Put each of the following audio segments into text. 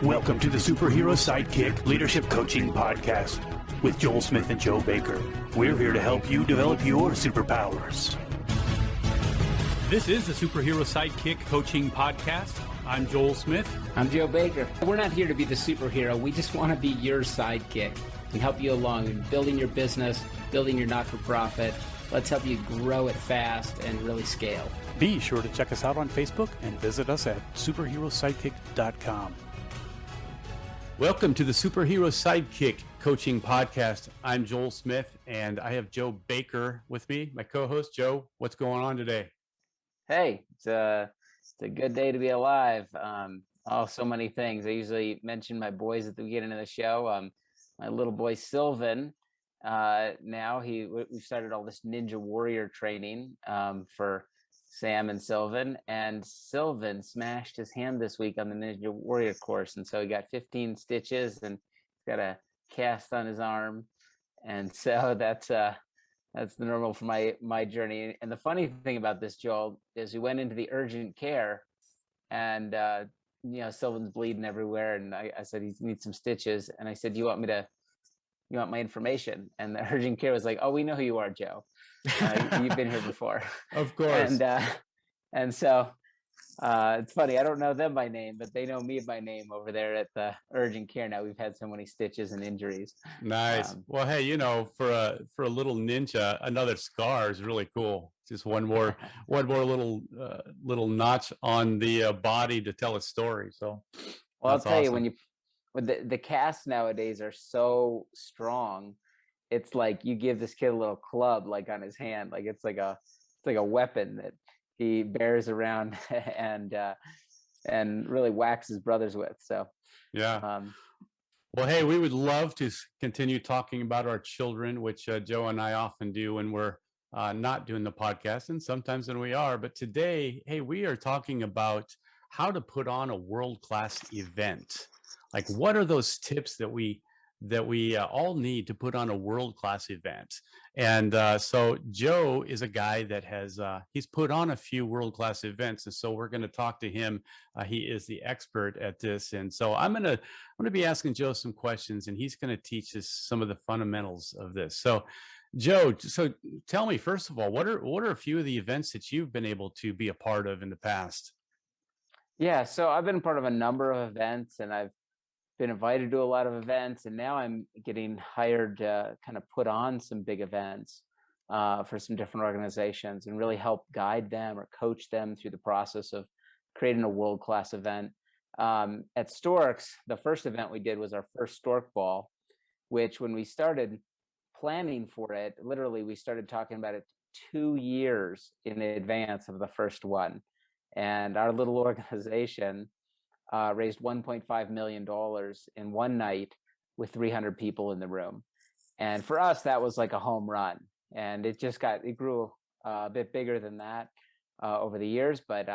Welcome to the Superhero Sidekick Leadership Coaching Podcast with Joel Smith and Joe Baker. We're here to help you develop your superpowers. This is the Superhero Sidekick Coaching Podcast. I'm Joel Smith. I'm Joe Baker. We're not here to be the superhero. We just want to be your sidekick and help you along in building your business, building your not-for-profit. Let's help you grow it fast and really scale. Be sure to check us out on Facebook and visit us at superherosidekick.com. Welcome to the Superhero Sidekick Coaching Podcast. I'm Joel Smith, and I have Joe Baker with me, my co-host. Joe, what's going on today? Hey, it's a good day to be alive. So many things. I usually mention my boys at the beginning of the show. My little boy Sylvan, now we've started all this ninja warrior training for Sam and Sylvan, and Sylvan smashed his hand this week on the Ninja Warrior course, and so he got 15 stitches and he's got a cast on his arm, and so that's the normal for my journey. And the funny thing about this, Joel, is we went into the urgent care, and Sylvan's bleeding everywhere, and I said he needs some stitches, and I said, you want my information? And the urgent care was like, oh, we know who you are, Joe. You've been here before. Of course. And so it's funny. I don't know them by name, but they know me by name over there at the urgent care. Now we've had so many stitches and injuries. Nice. Well, hey, for a little ninja, another scar is really cool. Just one more little notch on the body to tell a story. So, well, I'll tell you, when the casts nowadays are so strong. It's like you give this kid a little club, like on his hand, like it's like a weapon that he bears around and really whacks his brothers with. So yeah. Well, hey, we would love to continue talking about our children, which Joe and I often do when we're not doing the podcast, and sometimes when we are. But today, hey, we are talking about how to put on a world-class event. Like, what are those tips that we all need to put on a world-class event? And so Joe is a guy that has he's put on a few world-class events, and so we're going to talk to him. He is the expert at this, and so I'm going to be asking Joe some questions, and he's going to teach us some of the fundamentals of this. So Joe, so tell me, first of all, what are a few of the events that you've been able to be a part of in the past? Yeah, so I've been part of a number of events, and I've been invited to a lot of events, and now I'm getting hired to kind of put on some big events for some different organizations and really help guide them or coach them through the process of creating a world-class event. At Storks, the first event we did was our first Stork Ball, which when we started planning for it, literally we started talking about it 2 years in advance of the first one. And our little organization raised $1.5 million in one night with 300 people in the room. And for us, that was like a home run. And it grew a bit bigger than that over the years. But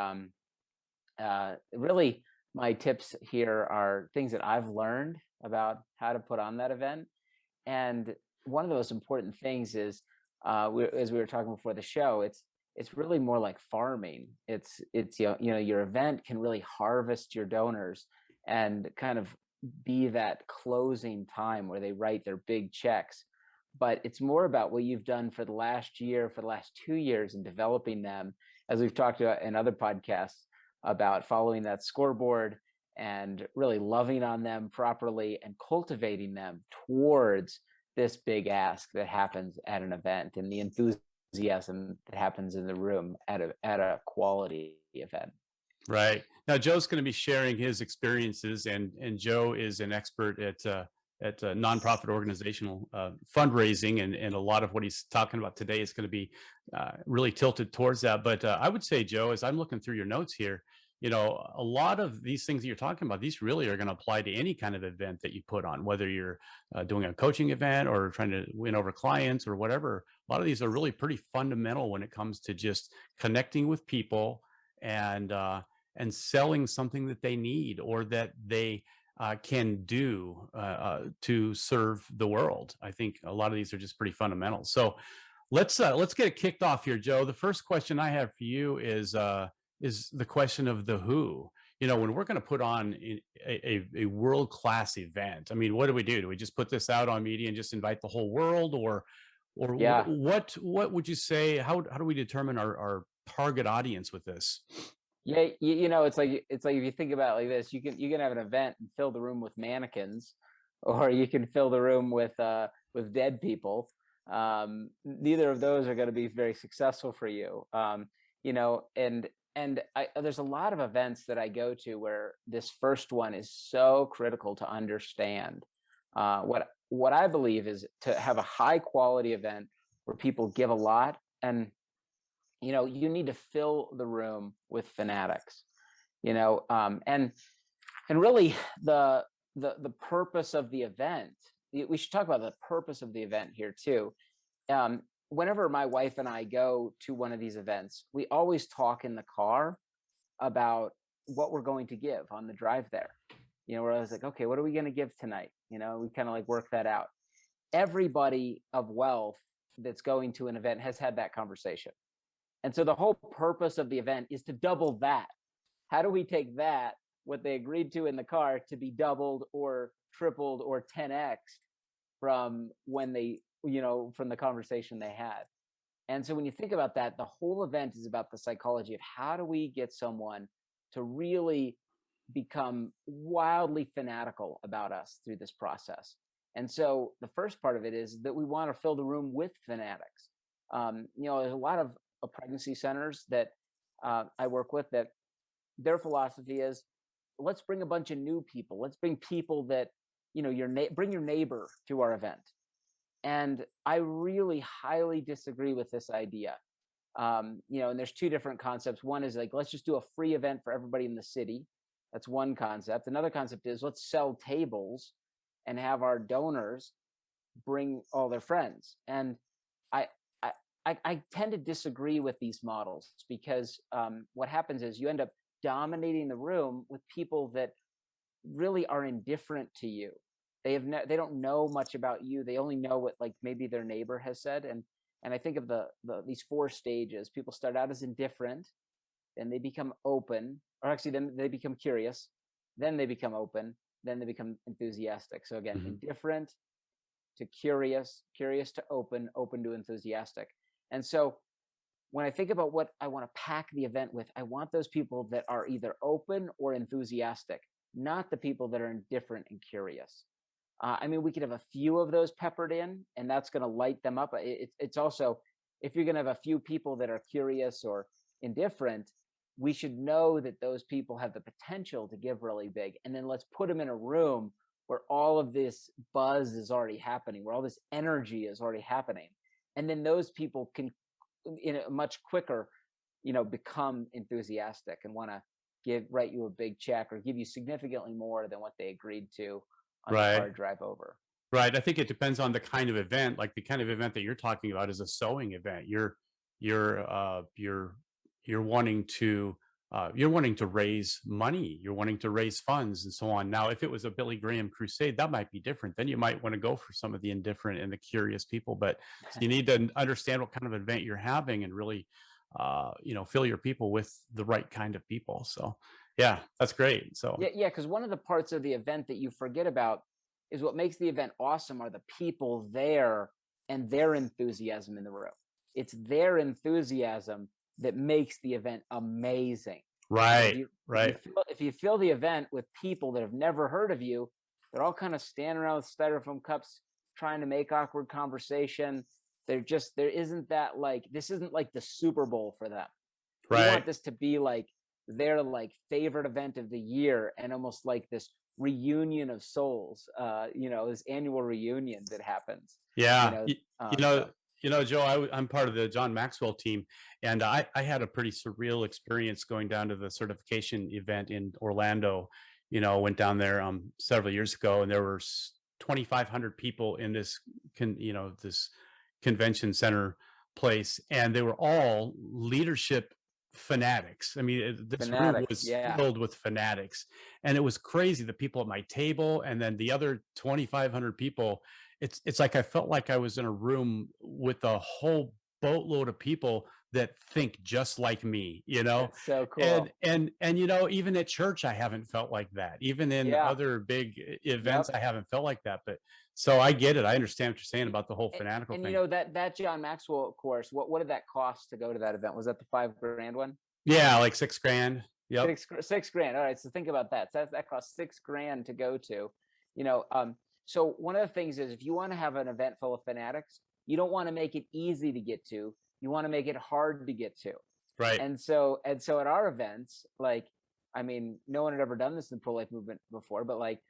really, my tips here are things that I've learned about how to put on that event. And one of the most important things is, as we were talking before the show, it's really more like farming. It's your event can really harvest your donors and kind of be that closing time where they write their big checks. But it's more about what you've done for the last year, for the last 2 years in developing them, as we've talked about in other podcasts about following that scoreboard and really loving on them properly and cultivating them towards this big ask that happens at an event and the enthusiasm that happens in the room at a quality event. Right. Now, Joe's going to be sharing his experiences, and Joe is an expert at nonprofit organizational fundraising, and a lot of what he's talking about today is going to be really tilted towards that. But I would say, Joe, as I'm looking through your notes here, a lot of these things that you're talking about, these really are going to apply to any kind of event that you put on, whether you're doing a coaching event or trying to win over clients or whatever. A lot of these are really pretty fundamental when it comes to just connecting with people and selling something that they need or that they can do to serve the world. I think a lot of these are just pretty fundamental. So let's get it kicked off here, Joe. The first question I have for you is the question of the who. when we're going to put on a world-class event, I mean, what do we do? Do we just put this out on media and just invite the whole world, or Yeah. what would you say? How do we determine our target audience with this? Yeah, it's like if you think about it like this, you can have an event and fill the room with mannequins, or you can fill the room with dead people. Neither of those are going to be very successful for you. There's a lot of events that I go to where this first one is so critical to understand. What I believe is to have a high quality event where people give a lot, and you need to fill the room with fanatics. And really the purpose of the event. We should talk about the purpose of the event here too. Whenever my wife and I go to one of these events, we always talk in the car about what we're going to give on the drive there. Where I was like, okay, what are we going to give tonight? We kind of like work that out. Everybody of wealth that's going to an event has had that conversation. And so the whole purpose of the event is to double that. How do we take that, what they agreed to in the car, to be doubled or tripled or 10x from when they, from the conversation they had? And so when you think about that, the whole event is about the psychology of how do we get someone to really become wildly fanatical about us through this process. And so the first part of it is that we want to fill the room with fanatics. There's a lot of pregnancy centers that I work with that their philosophy is, let's bring a bunch of new people. Let's bring people that, bring your neighbor to our event. And I really highly disagree with this idea. And there's two different concepts. One is like, let's just do a free event for everybody in the city. That's one concept. Another concept is, let's sell tables and have our donors bring all their friends. And I tend to disagree with these models, because what happens is you end up dominating the room with people that really are indifferent to you. They don't know much about you. They only know what like maybe their neighbor has said. And I think of these 4 stages. People start out as indifferent, then they become open, or actually then they become curious, then they become open, then they become enthusiastic. So again, indifferent to curious, curious to open, open to enthusiastic. And so when I think about what I want to pack the event with, I want those people that are either open or enthusiastic, not the people that are indifferent and curious. We could have a few of those peppered in, and that's going to light them up. It's also, if you're going to have a few people that are curious or indifferent, we should know that those people have the potential to give really big. And then let's put them in a room where all of this buzz is already happening, where all this energy is already happening. And then those people can, much quicker, become enthusiastic and want to write you a big check or give you significantly more than what they agreed to on the car drive over. Right. I think it depends on the kind of event. Like the kind of event that you're talking about is a sewing event. You're wanting to raise money. You're wanting to raise funds and so on. Now, if it was a Billy Graham crusade, that might be different. Then you might want to go for some of the indifferent and the curious people. But you need to understand what kind of event you're having and really, fill your people with the right kind of people. So, yeah, that's great. So yeah, because one of the parts of the event that you forget about is what makes the event awesome are the people there and their enthusiasm in the room. It's their enthusiasm that makes the event amazing. Right. If you fill the event with people that have never heard of you, they're all kind of standing around with styrofoam cups trying to make awkward conversation. There isn't that, like, this isn't like the Super Bowl for them. Right. We want this to be like their like favorite event of the year, and almost like this reunion of souls, this annual reunion that happens. Yeah. Joe, I'm part of the John Maxwell team, and I had a pretty surreal experience going down to the certification event in Orlando. Went down there several years ago, and there were 2,500 people in this convention center place, and they were all leadership fanatics. This room was filled with fanatics, and it was crazy. The people at my table, and then the other 2,500 people. It's like I felt like I was in a room with a whole boatload of people that think just like me, you know? That's so cool. And you know, even at church, I haven't felt like that. Even in Yeah. other big events, Yep. I haven't felt like that. But so I get it. I understand what you're saying about the whole And, fanatical and thing. you know that John Maxwell course, what did that cost to go to that event? Was that the $5,000 one? Yeah, like 6 grand. Yep. $6,000. All right. So think about that. So that costs $6,000 to go to, you know. So one of the things is, if you want to have an event full of fanatics, you don't want to make it easy to get to. You want to make it hard to get to. Right. And so at our events, like, I mean, no one had ever done this in the pro-life movement before, but like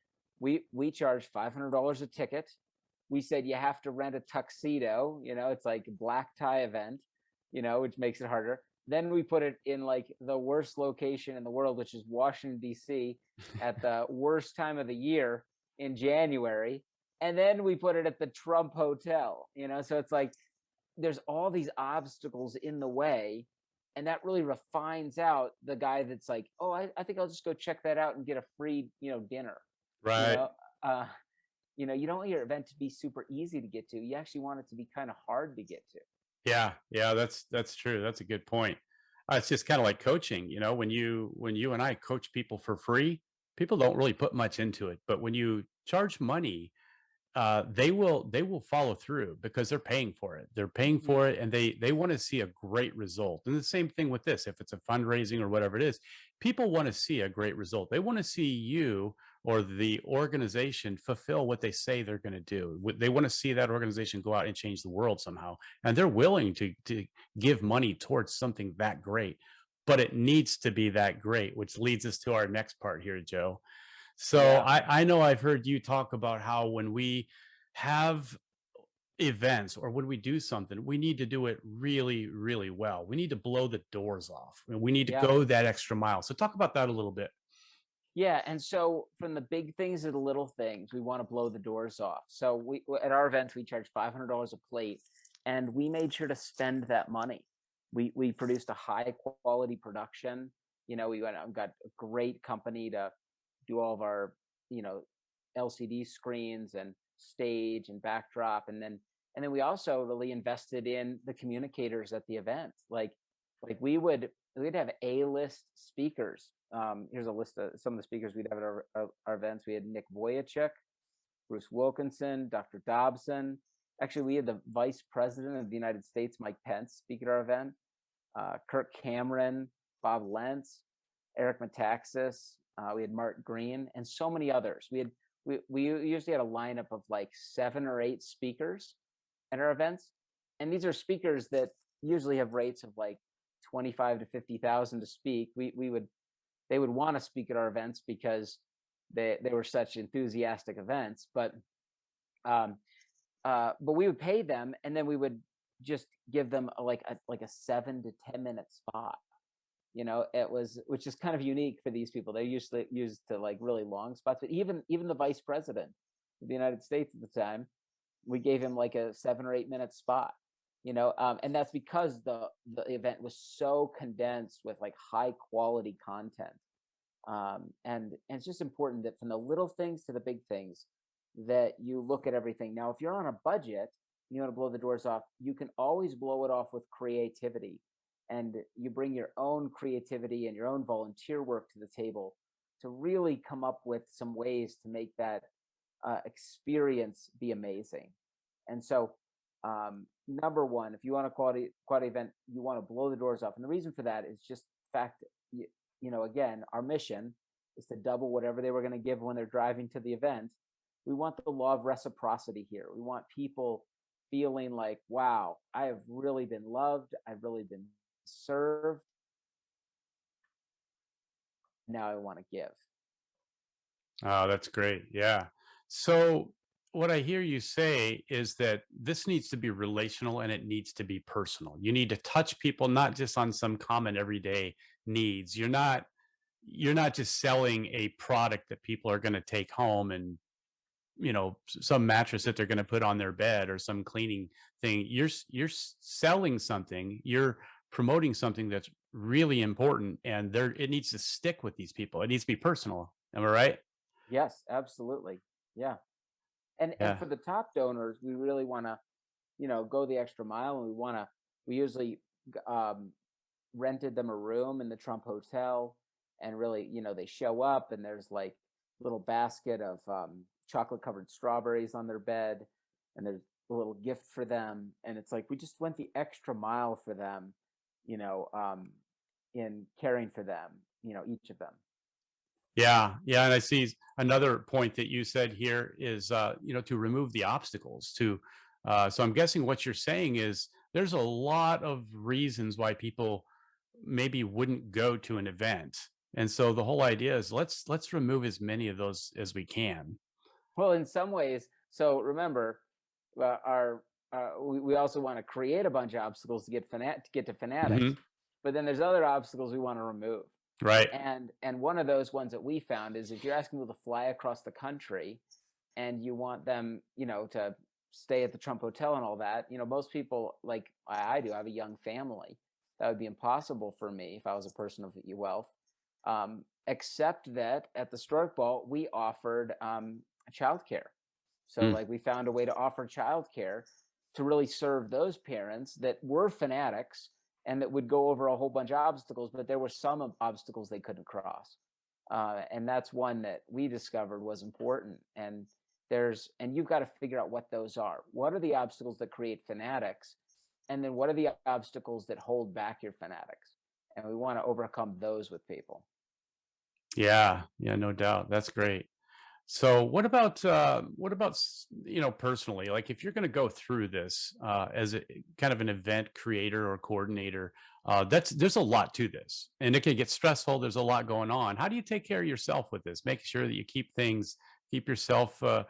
we charge $500 a ticket. We said you have to rent a tuxedo, you know, it's like a black tie event, you know, which makes it harder. Then we put it in like the worst location in the world, which is Washington, D.C., at the worst time of the year in January. And then we put it at the Trump Hotel, you know, so it's like there's all these obstacles in the way. And that really refines out the guy that's like, oh, I think I'll just go check that out and get a free, you know, dinner. You Right. know, you know, you don't want your event to be super easy to get to. You actually want it to be kind of hard to get to. Yeah, yeah, that's true. That's a good point. It's just kind of like coaching, you know, when you and I coach people for free, people don't really put much into it. But when you charge money, they will follow through because they're paying for it. They're paying for it, and they want to see a great result. And the same thing with this, if it's a fundraising or whatever it is, people want to see a great result. They want to see you or the organization fulfill what they say they're going to do. They want to see that organization go out and change the world somehow, and they're willing to give money towards something that great. But it needs to be that great, which leads us to our next part here, Joe. So Yeah. I know I've heard you talk about how when we have events or when we do something, we need to do it really, really well. We need to blow the doors off, and we need to Yeah. go that extra mile. So talk about that a little bit. Yeah. And so from the big things to the little things, we want to blow the doors off. So we, at our events, we charge $500 a plate, and we made sure to spend that money. We produced a high quality production. You know, we went out and got a great company to do all of our, you know, LCD screens and stage and backdrop. And then we also really invested in the communicators at the event. Like we'd have A-list speakers. Here's a list of some of the speakers we'd have at our events. We had Nick Vujicic, Bruce Wilkinson, Dr. Dobson. Actually, we had the Vice President of the United States, Mike Pence, speak at our event. Kirk Cameron, Bob Lentz, Eric Metaxas. We had Mark Green, and so many others. We usually had a lineup of like 7 or 8 speakers at our events, and these are speakers that usually have rates of like 25 to 50,000 to speak. They would want to speak at our events because they were such enthusiastic events. But we would pay them, and then we would just give them a 7 to 10 minute spot. You know, which is kind of unique for these people. They're used to like really long spots. But even the Vice President of the United States at the time, we gave him like a 7 or 8 minute spot. You know, and that's because the event was so condensed with like high quality content. And it's just important that from the little things to the big things, that you look at everything. Now, if you're on a budget, you want to blow the doors off, you can always blow it off with creativity. And you bring your own creativity and your own volunteer work to the table to really come up with some ways to make that experience be amazing. And so, number one, if you want a quality event, you want to blow the doors off. And the reason for that is just the fact that, you know, again, our mission is to double whatever they were going to give when they're driving to the event. We want the law of reciprocity here. We want people feeling like, wow, I have really been loved. I've really been served. Now I want to give. Oh, that's great. Yeah. So what I hear you say is that this needs to be relational and it needs to be personal. You need to touch people, not just on some common everyday needs. You're not just selling a product that people are going to take home and, you know, some mattress that they're going to put on their bed or some cleaning thing. You're selling something. You're promoting something that's really important, and it needs to stick with these people. It needs to be personal. Am I right? Yes, absolutely. Yeah. And for the top donors, we really want to, you know, go the extra mile, and we usually rented them a room in the Trump Hotel, and really, they show up and there's like a little basket of chocolate covered strawberries on their bed, and there's a little gift for them, and it's like we just went the extra mile for them, in caring for them, each of them. Yeah, yeah, and I see another point that you said here is, to remove the obstacles. So I'm guessing what you're saying is there's a lot of reasons why people maybe wouldn't go to an event, and so the whole idea is let's remove as many of those as we can. Well, in some ways, so remember, we also want to create a bunch of obstacles to get to fanatics, Hmm. but then there's other obstacles we want to remove. Right. And one of those ones that we found is if you're asking people to fly across the country and you want them, to stay at the Trump Hotel and all that, most people, like I do, I have a young family. That would be impossible for me if I was a person of wealth. Except that at the Stork Ball, we offered childcare. So Mm. like we found a way to offer childcare to really serve those parents that were fanatics and that would go over a whole bunch of obstacles, but there were some obstacles they couldn't cross. And that's one that we discovered was important. And you've got to figure out what those are. What are the obstacles that create fanatics? And then what are the obstacles that hold back your fanatics? And we want to overcome those with people. Yeah, yeah, no doubt. That's great. So what about personally, like if you're going to go through this as a kind of an event creator or coordinator, there's a lot to this, and it can get stressful. There's a lot going on. How do you take care of yourself with this? Making sure that you keep yourself, the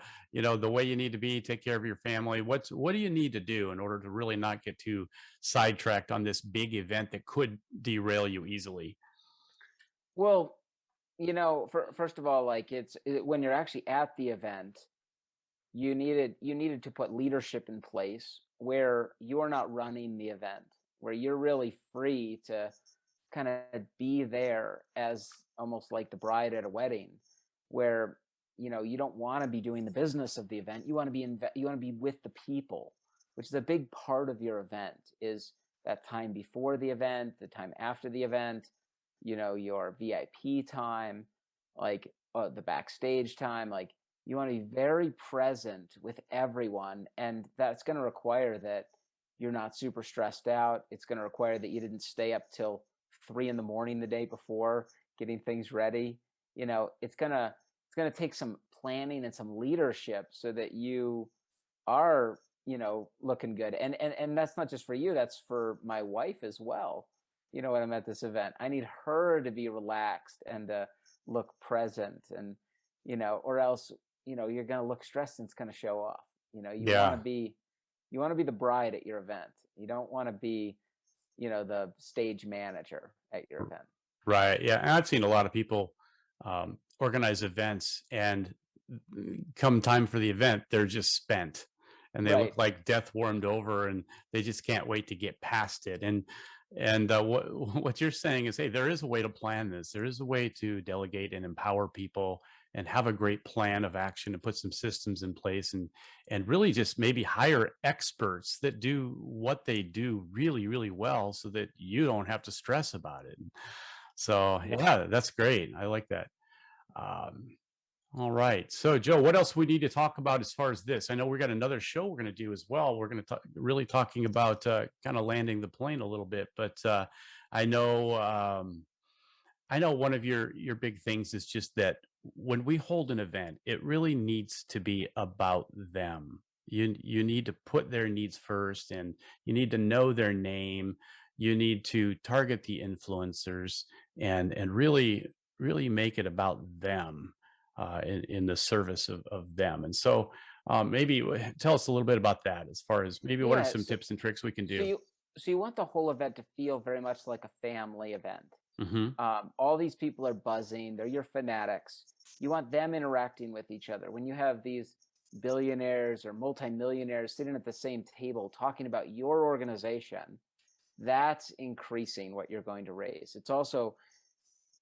way you need to be. Take care of your family. What do you need to do in order to really not get too sidetracked on this big event that could derail you easily? Well, first of all, like when you're actually at the event, you needed to put leadership in place where you're not running the event, where you're really free to kind of be there as almost like the bride at a wedding, where you don't want to be doing the business of the event. You want to be with the people, which is a big part of your event, is that time before the event, the time after the event, your VIP time, like the backstage time. Like you want to be very present with everyone, and that's going to require that you're not super stressed out. It's going to require that you didn't stay up till 3 a.m. the day before getting things ready. It's gonna take some planning and some leadership so that you are looking good. And that's not just for you, that's for my wife as well. When I'm at this event, I need her to be relaxed and look present, and or else you're going to look stressed and it's going to show off. You want Yeah. to be the bride at your event. You don't want to be the stage manager at your event. Right. Yeah. And I've seen a lot of people organize events, and come time for the event, they're just spent, and they Right. look like death warmed over, and they just can't wait to get past it. And what you're saying is, hey, there is a way to plan this. There is a way to delegate and empower people, and have a great plan of action, and put some systems in place, and really just maybe hire experts that do what they do really, really well, so that you don't have to stress about it. So yeah, that's great. I like that. Um, all right. So Joe, what else we need to talk about as far as this? I know we got another show we're going to do as well. We're going to talk really talking about kind of landing the plane a little bit, but I know I know one of your big things is just that when we hold an event, it really needs to be about them. You need to put their needs first, and you need to know their name. You need to target the influencers, and really make it about them, in the service of them. And so maybe tell us a little bit about that, as far as maybe what are Yeah. some tips and tricks we can So do. you want the whole event to feel very much like a family event. Hmm. All these people are buzzing. They're your fanatics. You want them interacting with each other. When you have these billionaires or multimillionaires sitting at the same table talking about your organization, that's increasing what you're going to raise. It's also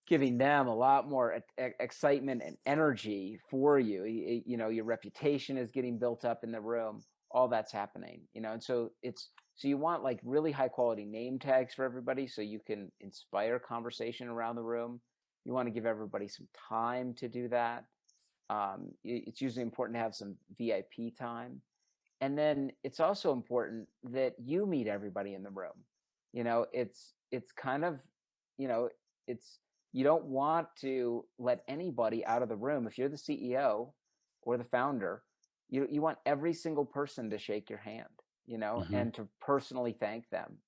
giving them a lot more excitement and energy for you. Your reputation is getting built up in the room. All that's happening, and so it's So you want like really high quality name tags for everybody so you can inspire conversation around the room. You want to give everybody some time to do that. It's usually important to have some VIP time. And then it's also important that you meet everybody in the room. It's kind of, it's you don't want to let anybody out of the room. If you're the CEO or the founder, you want every single person to shake your hand, and to personally thank them.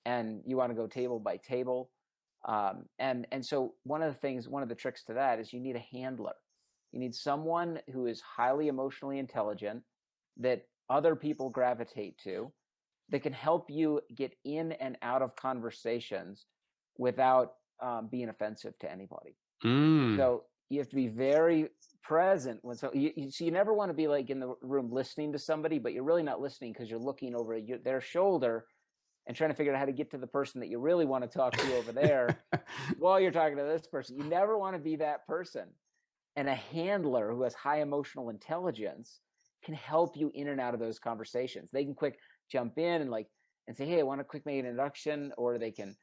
And you want to go table by table. And so one of the tricks to that is you need a handler. You need someone who is highly emotionally intelligent that other people gravitate to, that can help you get in and out of conversations without being offensive to anybody. So you have to be very present so you never want to be like in the room listening to somebody, but you're really not listening because you're looking over their shoulder and trying to figure out how to get to the person that you really want to talk to over there while you're talking to this person. You never want to be that person. And a handler who has high emotional intelligence can help you in and out of those conversations. They can quick jump in and say, hey, I want to quick make an introduction, or they can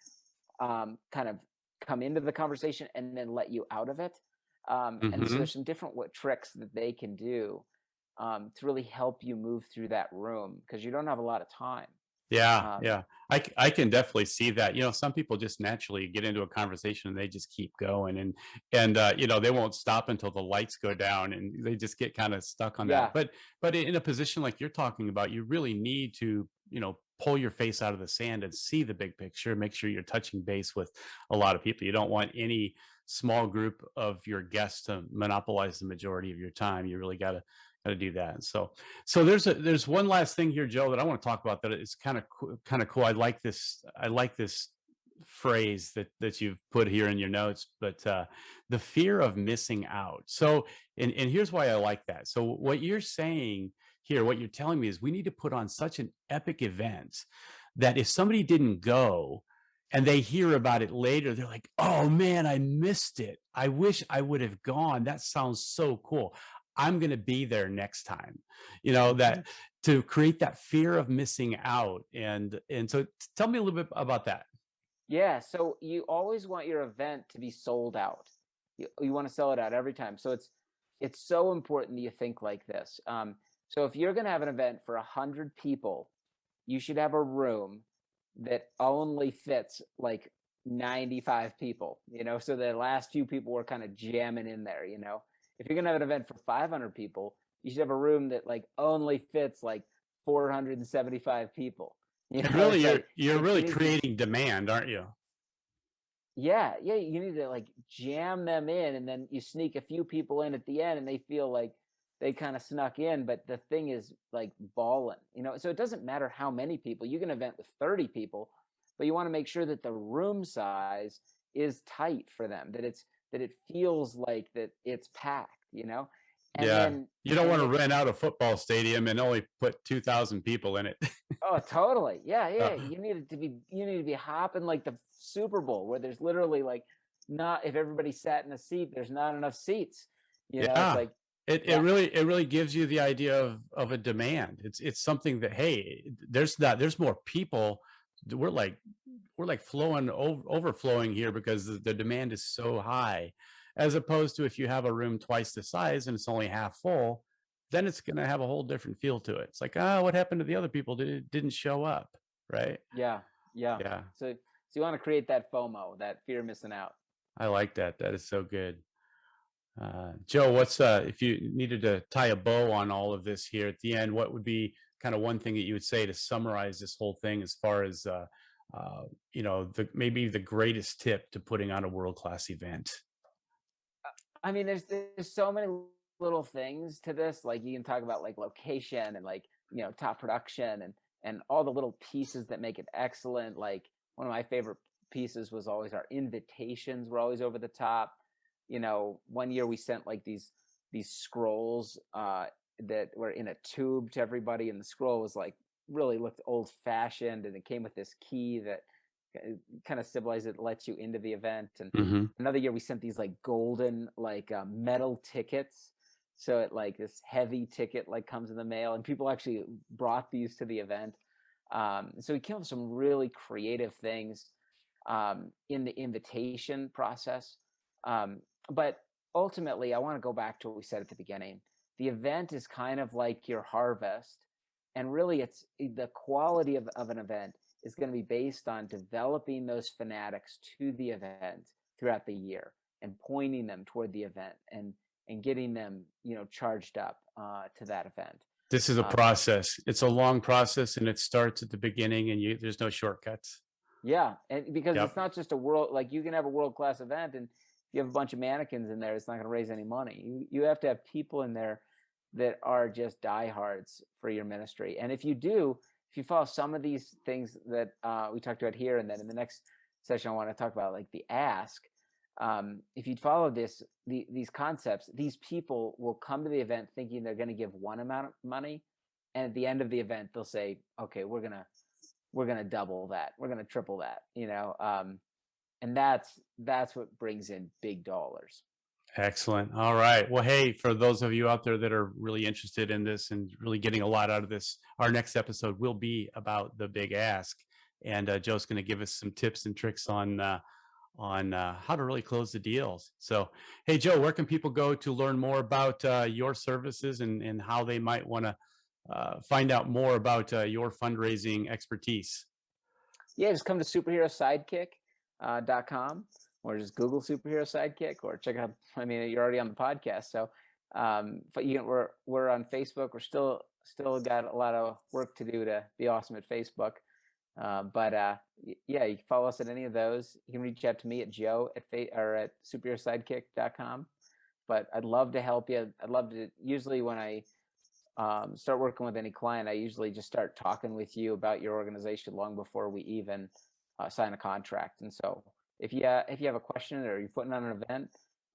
kind of come into the conversation and then let you out of it. And so there's some different tricks that they can do to really help you move through that room, because you don't have a lot of time. Yeah. I can definitely see that. Some people just naturally get into a conversation and they just keep going, and they won't stop until the lights go down, and they just get kind of stuck on that. But in a position like you're talking about, you really need to, pull your face out of the sand and see the big picture, make sure you're touching base with a lot of people. You don't want any small group of your guests to monopolize the majority of your time. You really got to do that. So there's one last thing here, Joe, that I want to talk about that is kind of cool. I like this phrase that you've put here in your notes, but the fear of missing out. So and here's why I like that. So what you're saying here, what you're telling me is we need to put on such an epic event that if somebody didn't go and they hear about it later, they're like, oh man, I missed it. I wish I would have gone. That sounds so cool. I'm going to be there next time, that to create that fear of missing out. And so tell me a little bit about that. Yeah. So you always want your event to be sold out. You want to sell it out every time. So it's so important that you think like this. So if you're going to have an event for 100 people, you should have a room that only fits like 95 people, so the last few people were kind of jamming in there, If you're going to have an event for 500 people, you should have a room that like only fits like 475 people. Really, you're really creating demand, aren't you? Yeah. You need to like jam them in, and then you sneak a few people in at the end and they feel like they kind of snuck in, but the thing is like balling, so it doesn't matter how many people. You can event with 30 people, but you want to make sure that the room size is tight for them, that it feels like that it's packed, And then you don't want to rent out a football stadium and only put 2,000 people in it. Oh, totally. Yeah. You need to be hopping like the Super Bowl, where there's literally like if everybody sat in a seat, there's not enough seats. It's like it really gives you the idea of a demand. It's something that, hey, there's more people. We're like overflowing here because the demand is so high, as opposed to if you have a room twice the size and it's only half full, then it's going to have a whole different feel to it. It's like, what happened to the other people didn't show up, right? Yeah. So you want to create that FOMO, that fear of missing out. I like that. That is so good. Joe, what's if you needed to tie a bow on all of this here at the end, what would be kind of one thing that you would say to summarize this whole thing, as far as maybe the greatest tip to putting on a world-class event? I mean, there's so many little things to this. Like you can talk about like location and like top production and all the little pieces that make it excellent. Like one of my favorite pieces was always our invitations were always over the top. One year we sent like these scrolls that were in a tube to everybody, and the scroll was like really looked old fashioned, and it came with this key that kind of symbolizes it lets you into the event. And another year we sent these like golden like metal tickets, so it like this heavy ticket like comes in the mail, and people actually brought these to the event. So we came up with some really creative things in the invitation process. But ultimately, I want to go back to what we said at the beginning. The event is kind of like your harvest. And really, it's the quality of an event is going to be based on developing those fanatics to the event throughout the year and pointing them toward the event and getting them, charged up to that event. This is a process. It's a long process, and it starts at the beginning, and there's no shortcuts. Yeah, and because it's not just like you can have a world-class event, and if you have a bunch of mannequins in there, it's not going to raise any money. You have to have people in there that are just diehards for your ministry. And if you follow some of these things that we talked about here, and then in the next session I want to talk about, like the ask, if you follow these concepts, these people will come to the event thinking they're going to give one amount of money, and at the end of the event they'll say, okay, we're gonna double that, we're gonna triple that, and that's what brings in big dollars. Excellent. All right. Well, hey, for those of you out there that are really interested in this and really getting a lot out of this, our next episode will be about the big ask, and Joe's going to give us some tips and tricks on how to really close the deals. So, hey, Joe, where can people go to learn more about your services and how they might want to find out more about your fundraising expertise? Yeah, just come to superherosidekick.com. Or just Google Superhero Sidekick, or check out. I mean, you're already on the podcast, so. But we're on Facebook. We're still got a lot of work to do to be awesome at Facebook. But yeah, you can follow us at any of those. You can reach out to me at Joe at superherosidekick.com. But I'd love to help you. I'd love to. Usually, when I start working with any client, I usually just start talking with you about your organization long before we even sign a contract. And so, if you have a question or you're putting on an event,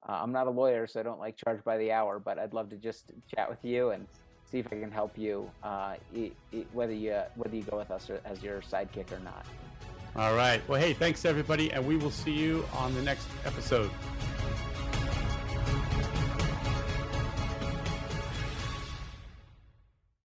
I'm not a lawyer, so I don't like charge by the hour, but I'd love to just chat with you and see if I can help you, whether you go with us as your sidekick or not. All right. Well, hey, thanks everybody, and we will see you on the next episode.